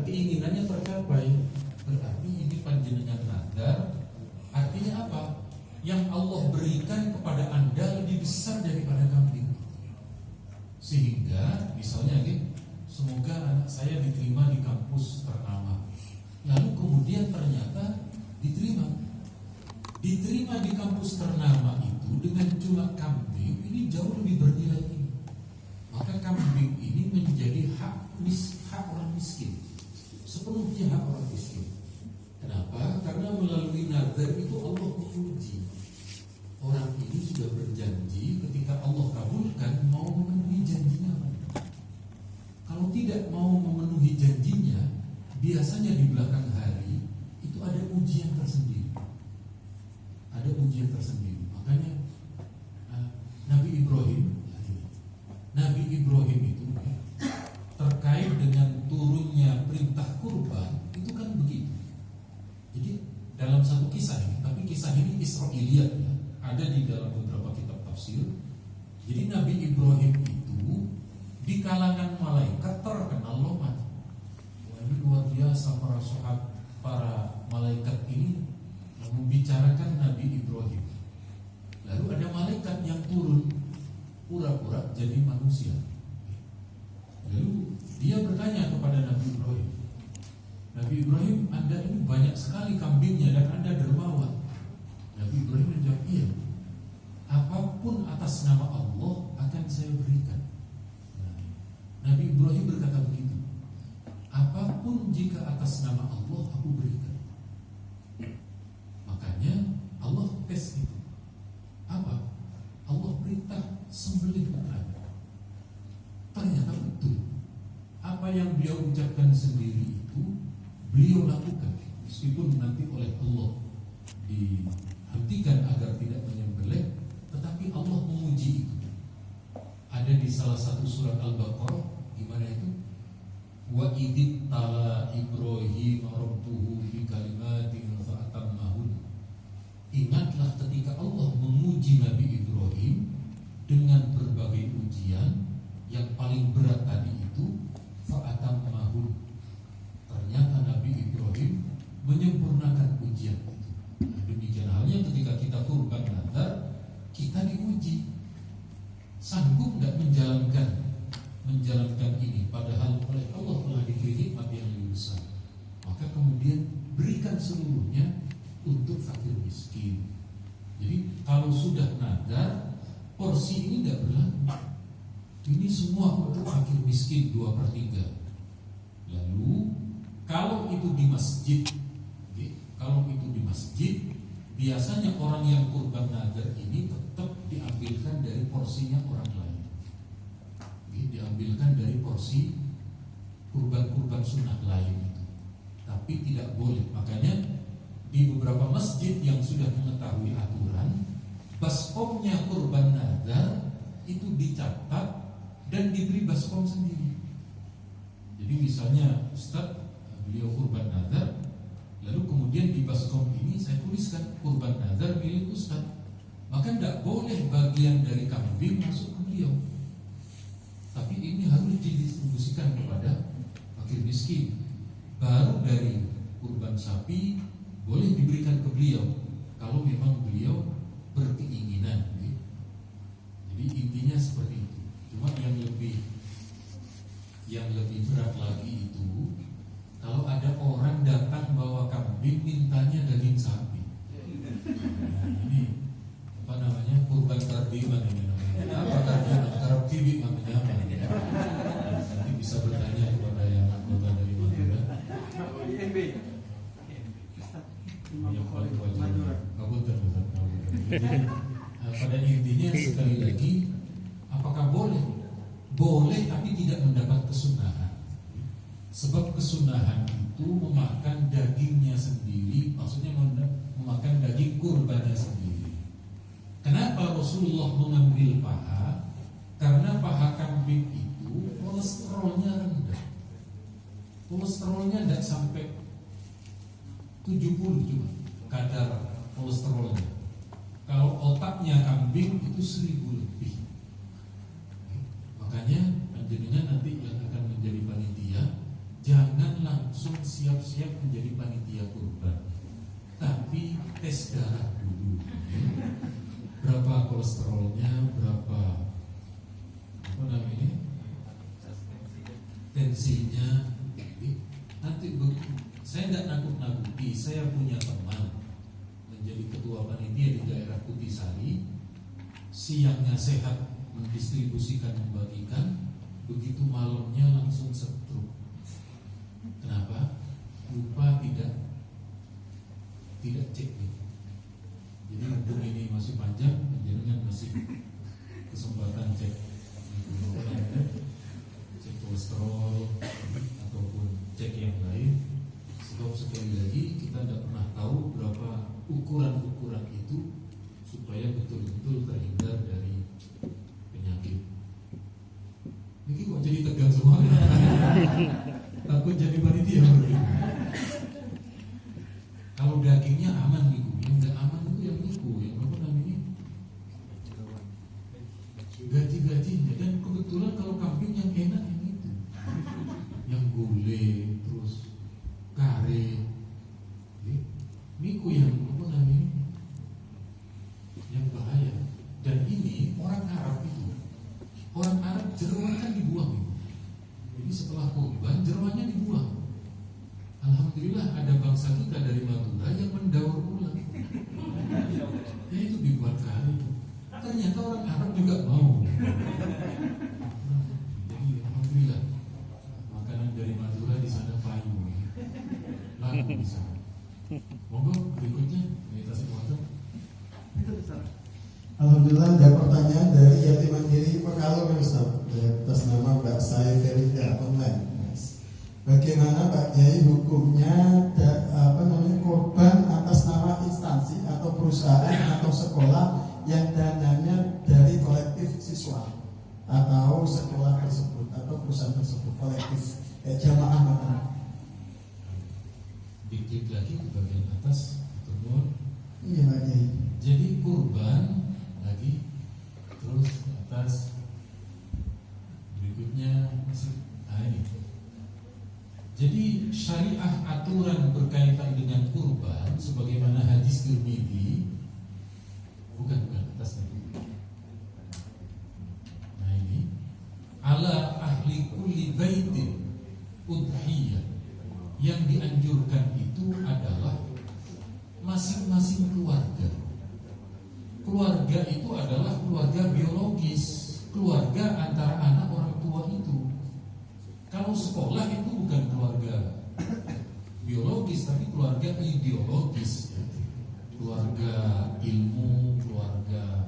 keinginannya tercapai, berarti ini panjenengan nadar. Artinya apa? Yang Allah berikan kepada Anda lebih besar daripada kambing. Sehingga misalnya semoga anak saya diterima di kampus ternama. Lalu kemudian ternyata diterima di kampus ternama itu dengan cuma kambing, ini jauh lebih bernilai ini. Maka kambing ini menjadi hak orang miskin, sepenuhnya hak orang miskin. Kenapa? Karena melalui nazar itu Allah menguji orang ini sudah berjanji, ketika Allah kabulkan mau memenuhi janjinya. Kalau tidak mau memenuhi janjinya, biasanya di belakang hari itu ada ujian tersendiri. Makanya Nabi Ibrahim itu terkait dengan turunnya perintah kurban itu kan begitu. Jadi dalam satu kisah ini, tapi kisah ini Israiliyat ya, ada di dalam beberapa kitab tafsir. Jadi Nabi Ibrahim itu di kalangan malaikat terkenal loman. Wah, ini luar biasa para malaikat ini membicarakan Nabi Ibrahim. Lalu ada malaikat yang turun pura-pura jadi manusia. Lalu dia bertanya kepada Nabi Ibrahim, Anda ini banyak sekali kambingnya dan Anda dermawan. Nabi Ibrahim menjawab, iya, apapun atas nama Allah akan saya berikan. Nabi Ibrahim berkata begitu, apapun jika atas nama Allah aku berikan. Makanya Allah tes itu. Apa? Allah perintah sembelih putranya. Ternyata betul. Apa yang beliau ucapkan sendiri itu beliau lakukan, meskipun nanti oleh Allah dihentikan agar tidak menyembelih, tetapi Allah menguji itu. Ada di salah satu surat Al-Baqarah, gimana itu? Wa idit tala Ibrahim rabbuhu bi kalimatin fa'atammahun. Ingatlah ketika Allah menguji Nabi Ibrahim dengan berbagai ujian, yang paling berat tadi itu fa'atammahun. Ternyata Nabi Ibrahim menyempurnakan ujian itu. Nah, demikian halnya ketika kita kurban nazar, kita diuji. Sanggup nggak menjalankan ini, padahal oleh Allah telah diberi nikmat yang lebih besar. Maka kemudian berikan seluruhnya untuk fakir miskin. Jadi kalau sudah nazar, porsi ini nggak berlaku. Ini semua untuk fakir miskin 2/3. Lalu kalau itu di masjid, biasanya orang yang kurban nazar ini tetap diambilkan dari porsinya orang lain. Diambilkan dari porsi kurban-kurban sunnah lain itu. Tapi tidak boleh. Makanya di beberapa masjid yang sudah mengetahui aturan, baskomnya kurban nazar itu dicatat dan diberi baskom sendiri. Jadi misalnya Ustadz, beliau kurban nazar, lalu kemudian di baskom ini saya tuliskan kurban nazar milik Ustadz. Maka tidak boleh bagian dari kambing masuk ke beliau, tapi ini harus didistribusikan kepada fakir miskin. Baru dari kurban sapi boleh diberikan ke beliau kalau memang beliau berkeinginan. Jadi intinya seperti itu. Cuma yang lebih berat lagi itu kalau ada orang datang bawa kambing mintanya daging sapi. Nah, ini apa namanya, kurban tarbiman ini namanya. Apa tarbiman? Tarab TV namanya apa? Nanti bisa bertanya kepada yang anggota dari Madura. Yang paling wajib. Kabupaten. Pada intinya sekali lagi, apakah boleh? Boleh, tapi tidak mendapat kesunahan. Sebab kesunahan itu memakan dagingnya sendiri, maksudnya memakan daging kurbannya sendiri. Kenapa Rasulullah mengambil paha? Karena paha kambing itu kolesterolnya rendah. Kolesterolnya tidak sampai 70 cuma kadar kolesterolnya. Kalau otaknya kambing itu 1000 lebih. Makanya panjenengan nanti yang akan menjadi panitia, janganlah langsung siap-siap menjadi panitia kurban, tapi tes darah dulu, berapa kolesterolnya, berapa apa namanya tensinya. Nanti saya tidak nakut-nakuti, saya punya teman menjadi ketua panitia di daerah Kutisari, siangnya sehat mendistribusikan, membagikan, begitu malamnya langsung stroke. Kenapa? Lupa tidak cek nih. Jadi mumpung ini masih panjang, jangan masih kesempatan cek kolesterol ataupun cek yang lain. Sebab sekali lagi kita tidak pernah tahu berapa ukuran-ukuran itu supaya betul-betul terhindar dari penyakit. Ini kok jadi tegang semua? Takut jadi panitia. Kalau dagingnya aman Miku, yang nggak aman itu yang Miku, yang apa namanya? Gaji-gajinya. Dan kebetulan kalau kambing yang enak yang itu, yang gulai, terus kare, Miku yang apa namanya? Yang bahaya. Dan ini orang Arab itu, orang Arab jeroan kan dibuang. Jadi setelah kurban jeroannya dibuang. Alhamdulillah ada bangsa kita dari Madura yang mendaur ulang. Ya itu dibuat kari. Ternyata orang Arab juga mau. Jadi alhamdulillah makanan dari Madura di sana payu, laku di sana. Monggo berikutnya kita semuanya. Alhamdulillah ada pertanyaan dari Yatim Mandiri Pekalongan Ustaz, atas nama Mbak Saiferida online. Bagaimana Pak Kiai hukumnya korban atas nama instansi atau perusahaan atau sekolah yang dananya dari kolektif siswa atau sekolah tersebut atau perusahaan tersebut kolektif jamaah mata. Dikit lagi ke bagian atas turun. Iya Pak Kiai. Jadi kurban lagi terus ke atas. Berikutnya ini. Jadi syariah aturan berkaitan dengan kurban sebagaimana hadis Tirmidzi bukan atas lagi. Nah ini ala ahli kulli baitin udhiyah, yang dianjurkan itu adalah masing-masing keluarga. Keluarga itu adalah keluarga biologis, keluarga antara anak orang tua itu. Kalau sekolah itu bukan keluarga biologis, tapi keluarga ideologis, ya. Keluarga ilmu, keluarga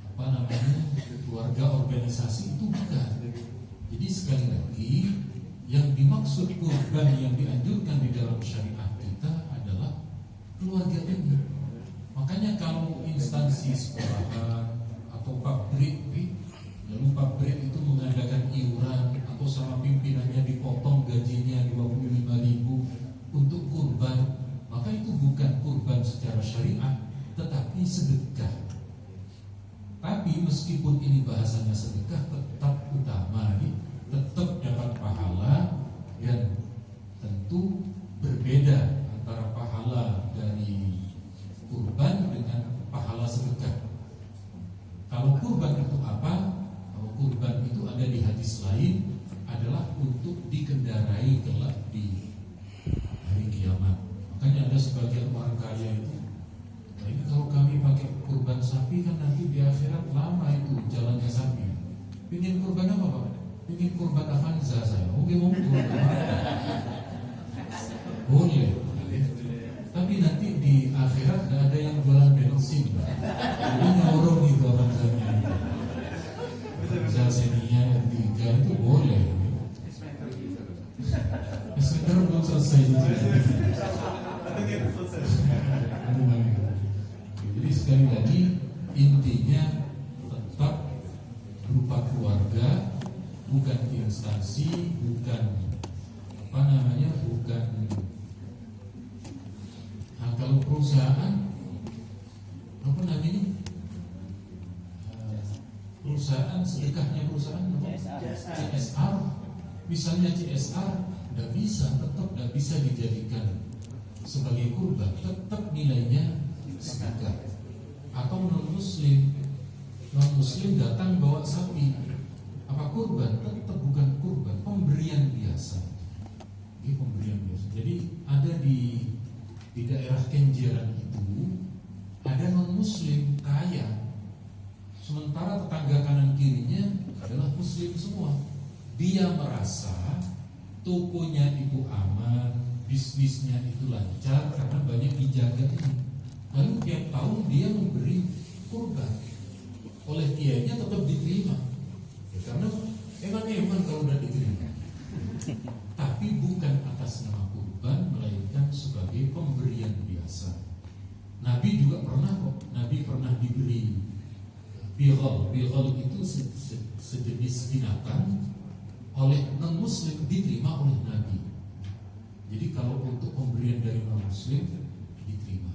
apa namanya, keluarga organisasi itu bukan. Jadi sekali lagi yang dimaksud kurban yang dianjurkan di dalam syariah kita adalah keluarga ini. Makanya kalau instansi sekolahan atau pabrik, lalu pabrik itu mengadakan iuran atau sama pimpinannya dipotong gajinya 25.000 untuk kurban, maka itu bukan kurban secara syariah, tetapi sedekah. Tapi meskipun ini bahasanya sedekah, tetap utama, tetap dapat pahala, dan tentu berbeda antara pahala dari kurban dengan pahala sedekah. Kalau kurban itu apa? Kalau kurban itu ada di hadis lain adalah untuk dikendarai kelak di hari kiamat. Makanya ada sebagian orang kaya itu, nah ini kalau kami pakai kurban sapi kan nanti di akhirat lama itu jalannya sapi. Pingin kurban apa Pak? Pingin kurban Avanza saya. Oke, mau kurban boleh. Tapi nanti di akhirat gak ada yang jualan bensin, jadi nyorong itu Avanza-nya. Avanza Xenia R3 itu boleh. Sekarang belum selesai. Jadi sekali lagi intinya tetap berupa keluarga, bukan instansi, bukan apa namanya, bukan. Nah, kalau perusahaan apa namanya, perusahaan sedekahnya perusahaan apa? CSR, misalnya CSR tidak bisa, tetap tidak bisa dijadikan sebagai kurban, tetap nilainya sedekah. Atau non muslim datang bawa sapi, apa kurban? Tetap bukan kurban, pemberian biasa. Ini pemberian biasa. Jadi ada di daerah Kenjeran itu ada non muslim kaya, sementara tetangga kanan kirinya adalah muslim semua. Dia merasa tokonya itu aman, bisnisnya itu lancar karena banyak dijaga ini. Lalu tiap tahun dia memberi kurban, oleh kiainya tetap diterima ya, karena eman kalau udah diterima. Tapi bukan atas nama kurban, melainkan sebagai pemberian biasa. Nabi juga pernah kok, Nabi pernah diberi bighal. Bighal itu sejenis binatang, oleh non muslim diterima oleh Nabi. Jadi kalau untuk pemberian dari non muslim diterima.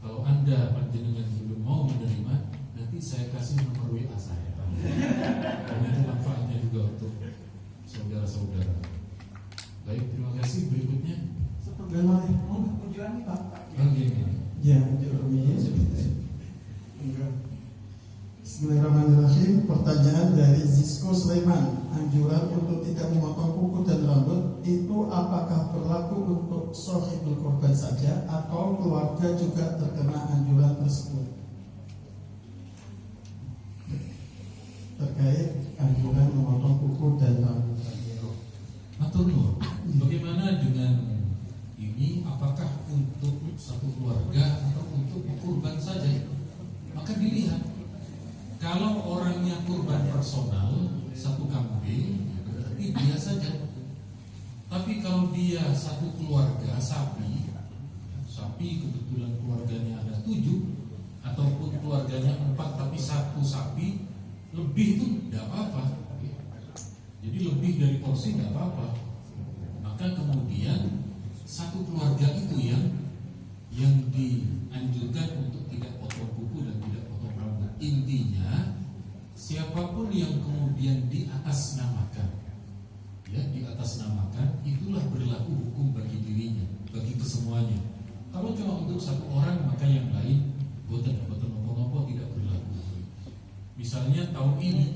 Kalau Anda panjenengan belum mau menerima, nanti saya kasih nomor WA saya. Karena itu manfaatnya juga untuk saudara-saudara. Baik, terima kasih. Berikutnya Bagaimana tujuannya Pak? Ya, Bismillahirrahmanirrahim. Pertanyaan dari Zisco Sulaiman. Anjuran untuk tidak memotong kuku dan rambut itu apakah berlaku untuk shahidul korban saja atau keluarga juga terkena anjuran tersebut? Terkait anjuran memotong kuku dan rambut. Matur nuwun. Bagaimana dengan ini? Apakah untuk satu keluarga atau untuk kurban saja? Maka dilihat. Kalau orangnya kurban personal satu kambing, berarti dia saja. Tapi kalau dia satu keluarga sapi kebetulan keluarganya ada 7, ataupun keluarganya 4 tapi satu sapi lebih itu tidak apa-apa. Jadi lebih dari porsi tidak apa-apa. Maka kemudian satu keluarga itu yang dianjurkan untuk tidak potong kuku dan tidak potong rambut. Intinya siapapun yang kemudian diatasnamakan, itulah berlaku hukum bagi dirinya, bagi kesemuanya. Kalau cuma untuk satu orang, maka yang lain boten nopo tidak berlaku. Misalnya tahun ini